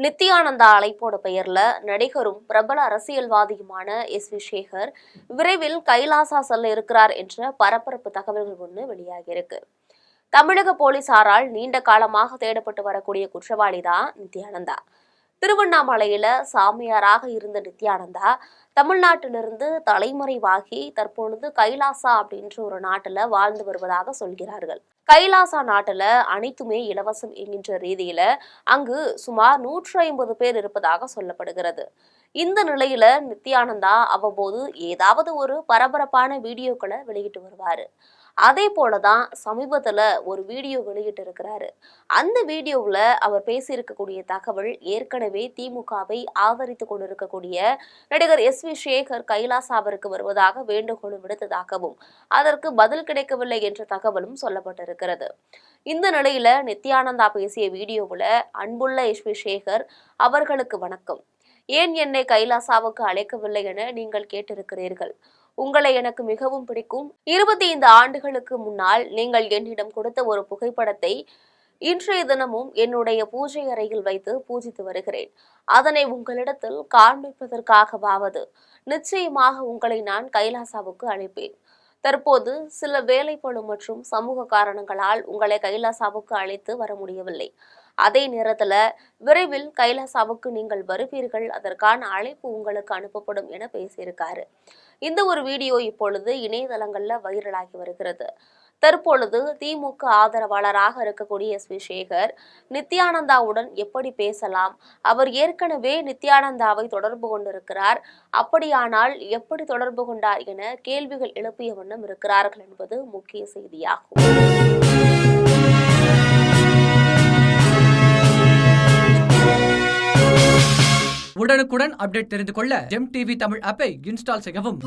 நித்யானந்தா அழைப்போட பெயர்ல நடிகரும் பிரபல அரசியல்வாதியுமான வி சேகர் விரைவில் கைலாசா செல்ல இருக்கிறார் என்ற பரபரப்பு தகவல்கள் ஒன்று வெளியாகி இருக்கு. தமிழக போலீசாரால் நீண்ட காலமாக தேடப்பட்டு வரக்கூடிய குற்றவாளிதான் நித்யானந்தா. திருவண்ணாமலையில சாமியாராக இருந்த நித்யானந்தா தமிழ்நாட்டிலிருந்து தலைமறைவாகி தற்பொழுது கைலாசா அப்படின்ற ஒரு நாட்டுல வாழ்ந்து வருவதாக சொல்கிறார்கள். கைலாசா நாட்டுல அனைத்துமே இலவசம் என்கின்ற ரீதியில அங்கு சுமார் 150 பேர் இருப்பதாக சொல்லப்படுகிறது. இந்த நிலையில நித்யானந்தா அவ்வப்போது ஏதாவது ஒரு பரபரப்பான வீடியோக்களை வெளியிட்டு வருவாரு. அதே போலதான் சமீபத்துல ஒரு வீடியோ வெளியிட்டு இருக்கிறாரு. அந்த வீடியோவுல அவர் பேசியிருக்கக்கூடிய தகவல் ஏற்கனவே திமுகவை ஆதரித்து கொண்டிருக்கக்கூடிய நடிகர் வி சேகர் கைலாசாவிற்கு வருவதாக வேண்டுகோள் விடுத்ததாகவும் அதற்கு பதில் கிடைக்கவில்லை என்ற தகவலும் சொல்லப்பட்டிருக்கிறது. இந்த நிலையில நித்யானந்தா பேசிய வீடியோவுல அன்புள்ள வி சேகர் அவர்களுக்கு வணக்கம். ஏன் என்னை கைலாசாவுக்கு அழைக்கவில்லை என நீங்கள் கேட்டிருக்கிறீர்கள். உங்களை எனக்கு மிகவும் பிடிக்கும். 25 ஆண்டுகளுக்கு முன்னால் நீங்கள் என்னிடம் கொடுத்த ஒரு புகைப்படத்தை இன்றைய தினமும் என்னுடைய பூஜை அறையில் வைத்து பூஜித்து வருகிறேன். அதனை உங்களிடத்தில் காண்பிப்பதற்காகவாவது நிச்சயமாக உங்களை நான் கைலாசாவுக்கு அழைப்பேன். தற்போது சில வேலைப்பளு மற்றும் சமூக காரணங்களால் உங்களை கைலாசாவுக்கு அழைத்து வர முடியவில்லை. அதே நேரத்துல விரைவில் கைலாசாவுக்கு நீங்கள் வருவீர்கள், அதற்கான அழைப்பு உங்களுக்கு அனுப்பப்படும் என பேசியிருக்காரு. இந்த ஒரு வீடியோ இப்பொழுது இணையதளங்கள்ல வைரலாகி வருகிறது. தற்பொழுது திமுக ஆதரவாளராக இருக்கக்கூடிய வி சேகர் நித்யானந்தாவுடன் எப்படி பேசலாம்? அவர் ஏற்கனவே நித்யானந்தாவை தொடர்பு கொண்டிருக்கிறார். அப்படியானால் எப்படி தொடர்பு கொண்டார் என கேள்விகள் எழுப்பிய வண்ணம் இருக்கிறார்கள் என்பது முக்கிய செய்தியாகும். உடனுக்குடன் அப்டேட் தெரிந்து கொள்ள ஜெம் டிவி தமிழ் ஆப்பை இன்ஸ்டால் செய்யவும்.